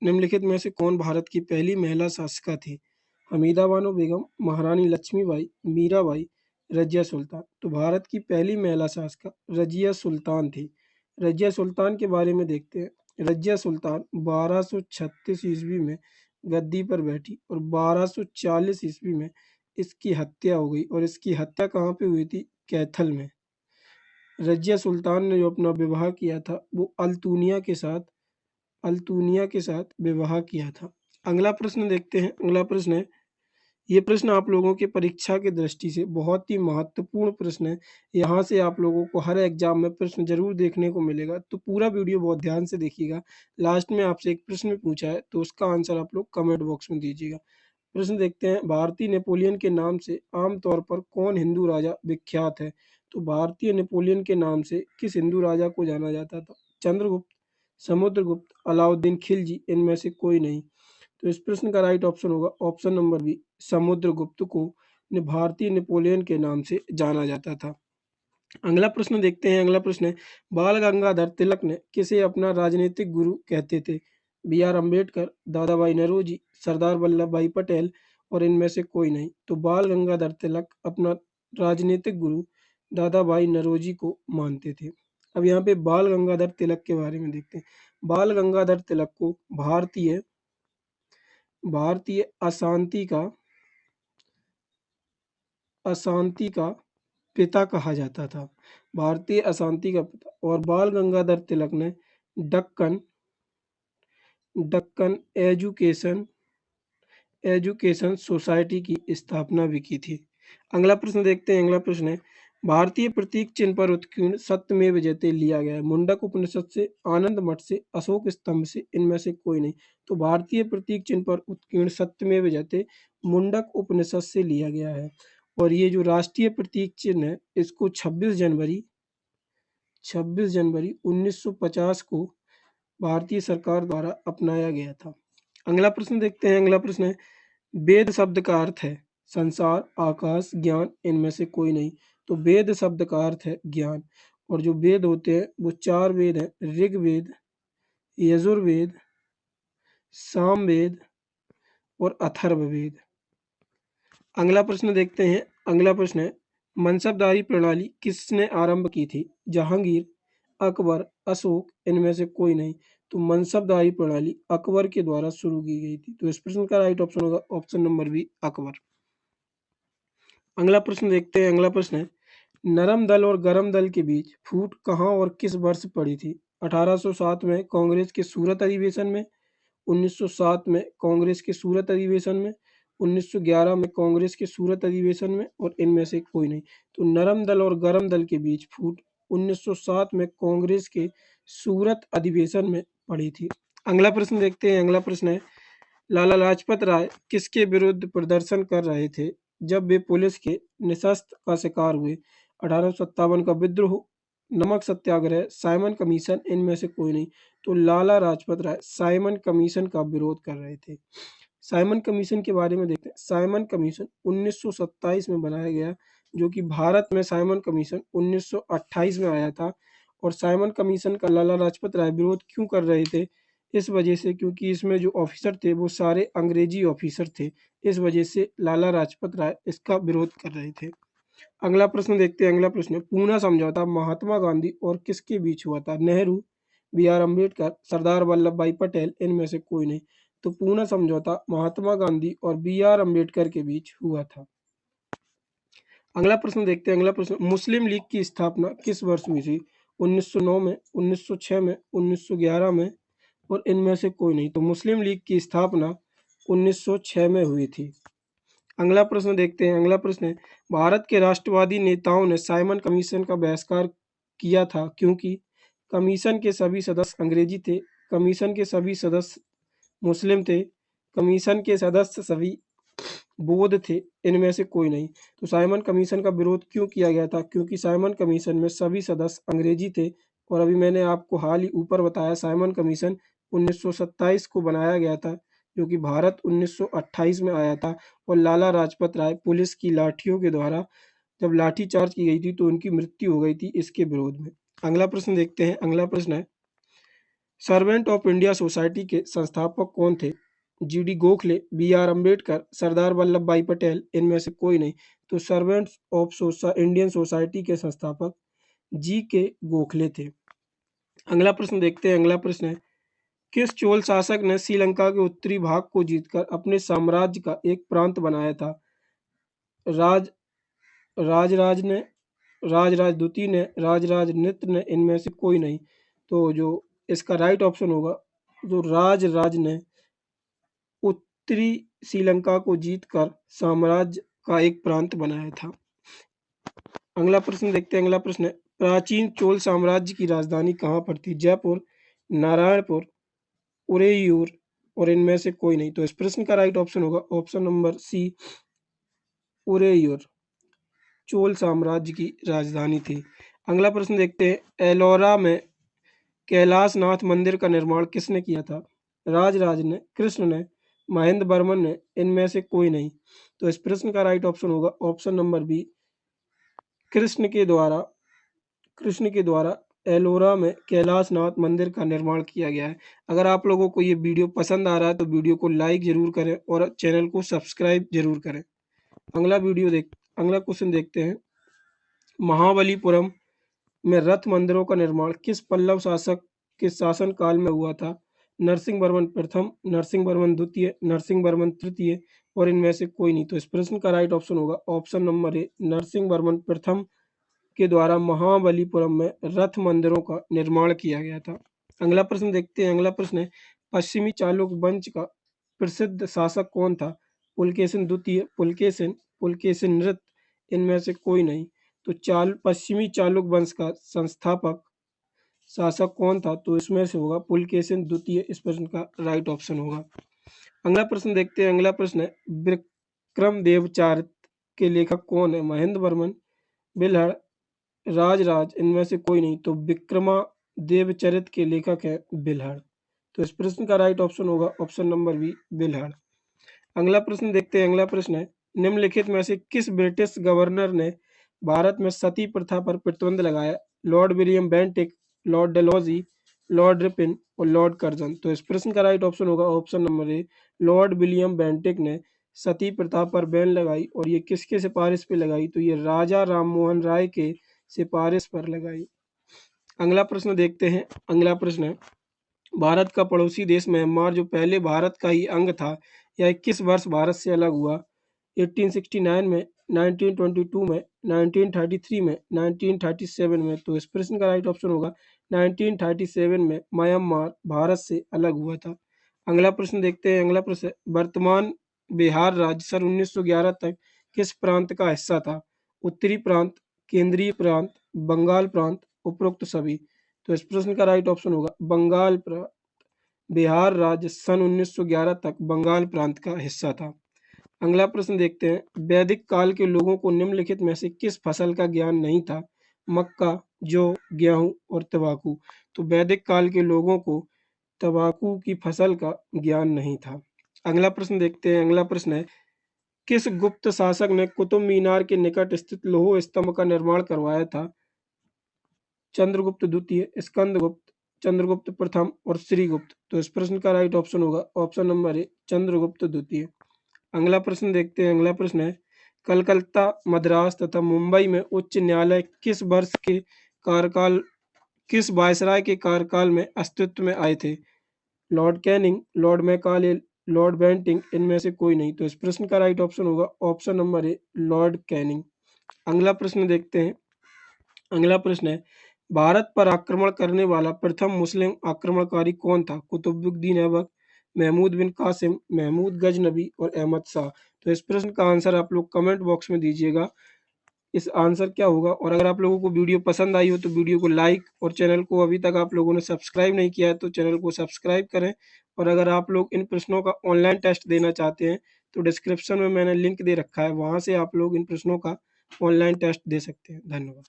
निम्नलिखित में से कौन भारत की पहली महिला शासिका थी? हमीदा बानो बेगम, महारानी लक्ष्मीबाई, मीराबाई, रजिया सुल्तान। तो भारत की पहली महिला शासिका रजिया सुल्तान थी। रजिया सुल्तान के बारे में देखते हैं। रजिया सुल्तान 1236 ईस्वी में गद्दी पर बैठी और 1240 ईस्वी में इसकी हत्या हो गई, और इसकी हत्या कहाँ पे हुई थी? कैथल में। रजिया सुल्तान ने जो अपना विवाह किया था वो अल्तुनिया के साथ विवाह किया था। अगला प्रश्न देखते हैं। अगला प्रश्न है, ये प्रश्न आप लोगों के परीक्षा की दृष्टि से बहुत ही महत्वपूर्ण प्रश्न है। यहाँ से आप लोगों को हर एग्जाम में प्रश्न जरूर देखने को मिलेगा, तो पूरा वीडियो बहुत ध्यान से देखिएगा। लास्ट में आपसे एक प्रश्न पूछा है, तो उसका आंसर आप लोग कमेंट बॉक्स में दीजिएगा। प्रश्न देखते हैं, भारतीय नेपोलियन के नाम से आमतौर पर कौन हिंदू राजा विख्यात है? तो भारतीय नेपोलियन के नाम से किस हिंदू राजा को जाना जाता था? चंद्रगुप्त, समुद्रगुप्त, अलाउद्दीन खिलजी, इनमें से कोई नहीं। तो इस प्रश्न का राइट ऑप्शन होगा ऑप्शन नंबर बी, समुद्रगुप्त को भारतीय नेपोलियन के नाम से जाना जाता था। अगला प्रश्न देखते हैं। अगला प्रश्न है, बाल गंगाधर तिलक ने किसे अपना राजनीतिक गुरु कहते थे? बी आर अम्बेडकर, दादा भाई नौरोजी, सरदार वल्लभ भाई पटेल, और इनमें से कोई नहीं। तो बाल गंगाधर तिलक अपना राजनीतिक गुरु दादा भाई नौरोजी को मानते थे। अब यहाँ पे बाल गंगाधर तिलक के बारे में देखते हैं। बाल गंगाधर तिलक को भारतीय भारतीय अशांति का पिता कहा जाता था। भारतीय अशांति का पिता। और बाल गंगाधर तिलक ने दक्कन दक्कन एजुकेशन सोसाइटी की स्थापना भी की थी। अगला प्रश्न देखते हैं। अगला प्रश्न है, भारतीय प्रतीक चिन्ह पर उत्कीर्ण सत्यमेव जयते लिया गया है? मुंडक उपनिषद से, आनंद मठ से, अशोक स्तंभ से, इनमें से कोई नहीं। तो भारतीय प्रतीक चिन्ह पर उत्कीर्ण सत्यमेव जयते मुंडक उपनिषद से लिया गया है। और ये जो राष्ट्रीय प्रतीक चिन्ह है, इसको 26 जनवरी 1950 को भारतीय सरकार द्वारा अपनाया गया था। अगला प्रश्न देखते हैं। अगला प्रश्न है, वेद शब्द का अर्थ है संसार, आकाश, ज्ञान, इनमें से कोई नहीं। तो वेद शब्द का अर्थ है ज्ञान। और जो वेद होते हैं वो 4 वेद हैं, ऋग्वेद, यजुर्वेद, सामवेद और अथर्ववेद। अगला प्रश्न देखते हैं। अगला प्रश्न है, मनसबदारी प्रणाली किसने आरंभ की थी? जहांगीर, अकबर, अशोक, इनमें से कोई नहीं। तो मनसबदारी प्रणाली अकबर के द्वारा शुरू की गई थी। तो इस प्रश्न का राइट ऑप्शन होगा ऑप्शन नंबर बी, अकबर। अगला प्रश्न देखते हैं। अगला प्रश्न है, नरम दल और गरम दल के बीच फूट कहाँ और किस वर्ष पड़ी थी? 1807 में कांग्रेस के सूरत अधिवेशन में, 1907 में कांग्रेस के सूरत अधिवेशन में, 1911 में कांग्रेस के सूरत अधिवेशन में, और इनमें से कोई नहीं। तो नरम दल और गरम दल के बीच फूट 1907 में कांग्रेस के सूरत अधिवेशन में पड़ी थी। अगला प्रश्न देखते हैं। अगला प्रश्न है, लाला लाजपत राय किसके विरुद्ध प्रदर्शन कर रहे थे जब वे पुलिस के निशस्त्र का शिकार हुए? 1857 का विद्रोह, नमक सत्याग्रह, साइमन कमीशन, इनमें से कोई नहीं। तो लाला लाजपत राय साइमन कमीशन का विरोध कर रहे थे। साइमन कमीशन के बारे में देखते हैं। साइमन कमीशन 1927 में बनाया गया, जो कि भारत में साइमन कमीशन 1928 में आया था। और साइमन कमीशन का लाला लाजपत राय विरोध क्यों कर रहे थे? इस वजह से क्योंकि इसमें जो ऑफिसर थे वो सारे अंग्रेजी ऑफिसर थे। इस वजह से लाला लाजपत राय इसका विरोध कर रहे थे। अगला प्रश्न देखते हैं। अगला प्रश्न, पूना समझौता महात्मा गांधी और किसके बीच हुआ था? नेहरू, बी आर अम्बेडकर, सरदार वल्लभ भाई पटेल, इनमें से कोई नहीं। तो पूना समझौता महात्मा गांधी और बी आर अम्बेडकर के बीच हुआ था। अगला प्रश्न देखते हैं। अगला प्रश्न, मुस्लिम लीग की स्थापना किस वर्ष हुई थी? 1909 में, 1906 में, 1911 में, और इनमें से कोई नहीं। तो मुस्लिम लीग की स्थापना 1906 में हुई थी। अगला प्रश्न देखते हैं। अगला प्रश्न है, भारत के राष्ट्रवादी नेताओं ने साइमन कमीशन का बहिष्कार किया था क्योंकि कमीशन के सभी सदस्य अंग्रेजी थे, कमीशन के सभी सदस्य मुस्लिम थे, कमीशन के सदस्य सभी बौद्ध थे, इनमें से कोई नहीं। तो साइमन कमीशन का विरोध क्यों किया गया था? क्योंकि साइमन कमीशन में सभी सदस्य अंग्रेजी थे। और अभी मैंने आपको हाल ही ऊपर बताया, साइमन कमीशन 1927 को बनाया गया था, जो कि भारत 1928 में आया था। और लाला लाजपत राय पुलिस की लाठियों के द्वारा जब लाठी चार्ज की गई थी तो उनकी मृत्यु हो गई थी इसके विरोध में। अगला प्रश्न देखते हैं। अगला प्रश्न है, सर्वेंट ऑफ इंडिया सोसाइटी के संस्थापक कौन थे? GD Gokhale, B R. अम्बेडकर, सरदार वल्लभ भाई पटेल, इनमें से कोई नहीं। तो सर्वेंट्स ऑफ इंडियन सोसाइटी के संस्थापक जी के गोखले थे। अगला प्रश्न देखते हैं। अगला प्रश्न है, किस चोल शासक ने श्रीलंका के उत्तरी भाग को जीतकर अपने साम्राज्य का एक प्रांत बनाया था? राज राजराज ने, राजराज द्वितीय ने, राजराज नित्र ने, इनमें से कोई नहीं। तो जो इसका राइट ऑप्शन होगा, जो राजराज ने उत्तरी श्रीलंका को जीतकर साम्राज्य का एक प्रांत बनाया था। अगला प्रश्न देखते हैं। अगला प्रश्न है, प्राचीन चोल साम्राज्य की राजधानी कहाँ पर थी? जयपुर, नारायणपुर, उरेयूर और इनमें से कोई नहीं। तो इस प्रश्न का राइट ऑप्शन होगा ऑप्शन नंबर सी, उरेयूर चोल साम्राज्य की राजधानी थी। अगला प्रश्न देखते हैं, एलोरा में कैलाश नाथ मंदिर का निर्माण किसने किया था? राजराज ने, कृष्ण ने, महेंद्र वर्मन ने, इनमें से कोई नहीं। तो इस प्रश्न का राइट ऑप्शन होगा ऑप्शन नंबर बी, कृष्ण के द्वारा एलोरा में कैलाश नाथ मंदिर का निर्माण किया गया है। अगर आप लोगों को ये वीडियो पसंद आ रहा है तो वीडियो को लाइक जरूर करें और चैनल को सब्सक्राइब जरूर करें। अगला क्वेश्चन देखते हैं, महाबलीपुरम में रथ मंदिरों का निर्माण किस पल्लव शासक के शासन काल में हुआ था? नरसिंह वर्मन प्रथम, नरसिंह वर्मन द्वितीय, नरसिंह वर्मन तृतीय और इनमें से कोई नहीं। तो इस प्रश्न का राइट ऑप्शन होगा option number A, Narasimha Varman प्रथम के द्वारा महाबलीपुरम में रथ मंदिरों का निर्माण किया गया था। अगला प्रश्न देखते हैं। अगला प्रश्न है, पश्चिमी चालुक्य वंश का प्रसिद्ध शासक कौन था? पुलकेशिन द्वितीय, पुलकेशिन, पुलकेशिन नृत, इनमें से कोई नहीं। तो पश्चिमी चालुक्य वंश का संस्थापक शासक कौन था? तो इसमें से होगा पुलकेशिन द्वितीय, इस प्रश्न का राइट ऑप्शन होगा। अगला प्रश्न देखते हैं। अगला प्रश्न है, विक्रमदेवचारित के लेखक कौन है? महेंद्र वर्मन, बिल्हड़, राजराज, इनमें से कोई नहीं। तो विक्रमादेवचरित के लेखक है बिल्हड़। तो इस प्रश्न का राइट ऑप्शन होगा ऑप्शन नंबर बी, बिल्हड़। अगला प्रश्न देखते हैं। अगला प्रश्न है, निम्नलिखित में से किस ब्रिटिश गवर्नर ने भारत में सती प्रथा पर प्रतिबंध लगाया? Lord William Bentinck, Lord Dalhousie, Lord Ripon और लॉर्ड कर्जन। तो इस प्रश्न का राइट ऑप्शन होगा option number A, Lord William Bentinck ने सती प्रथा पर बैन लगाई। और ये किसके सिफारिश पे लगाई? तो ये राजा राममोहन राय के सिफारिश पर लगाई। अगला प्रश्न देखते हैं। अगला प्रश्न है, भारत का पड़ोसी देश म्यांमार जो पहले भारत का ही अंग था, यह किस वर्ष भारत से अलग हुआ? 1869 में, 1922 में, 1933 में, 1937 में। तो इस प्रश्न का राइट ऑप्शन होगा 1937 में म्यांमार भारत से अलग हुआ था। अगला प्रश्न देखते हैं। अगला प्रश्न, वर्तमान बिहार राज्य सन 1911 तक किस प्रांत का हिस्सा था? उत्तरी प्रांत, केंद्रीय प्रांत, बंगाल प्रांत, उपरोक्त सभी। तो इस प्रश्न का राइट ऑप्शन होगा बंगाल प्रांत। बिहार राज्य सन 1911 तक बंगाल प्रांत का हिस्सा था। अगला प्रश्न देखते हैं, वैदिक काल के लोगों को निम्नलिखित में से किस फसल का ज्ञान नहीं था? मक्का, जौ, गेहूं और तंबाकू। तो वैदिक काल के लोगों को तंबाकू की फसल का ज्ञान नहीं था। अगला प्रश्न देखते हैं। अगला प्रश्न है, किस गुप्त शासक ने कुतुब मीनार के निकट स्थित लौह स्तंभ का निर्माण करवाया था? चंद्रगुप्त द्वितीय, स्कंदगुप्त, चंद्रगुप्त प्रथम और श्रीगुप्त। तो इस प्रश्न का राइट ऑप्शन होगा ऑप्शन नंबर ए, चंद्रगुप्त द्वितीय। अगला प्रश्न देखते हैं। अगला प्रश्न है, कलकत्ता, मद्रास तथा मुंबई में उच्च न्यायालय किस वायसराय के कार्यकाल में अस्तित्व में आए थे? Lord Canning, Lord Macaulay, Lord Bentinck, इनमें से कोई नहीं। तो इस प्रश्न का राइट ऑप्शन होगा option number A, Lord Canning. अगला प्रश्न देखते हैं। अगला प्रश्न है, भारत पर आक्रमण करने वाला प्रथम मुस्लिम आक्रमणकारी कौन था? कुतुबुद्दीन ऐबक, महमूद बिन कासिम, महमूद गजनबी और अहमद शाह। तो इस प्रश्न का आंसर आप लोग कमेंट बॉक्स में दीजिएगा, इस आंसर क्या होगा। और अगर आप लोगों को वीडियो पसंद आई हो तो वीडियो को लाइक और चैनल को अभी तक आप लोगों ने सब्सक्राइब नहीं किया है तो चैनल को सब्सक्राइब करें। और अगर आप लोग इन प्रश्नों का ऑनलाइन टेस्ट देना चाहते हैं तो डिस्क्रिप्शन में मैंने लिंक दे रखा है, वहाँ से आप लोग इन प्रश्नों का ऑनलाइन टेस्ट दे सकते हैं। धन्यवाद।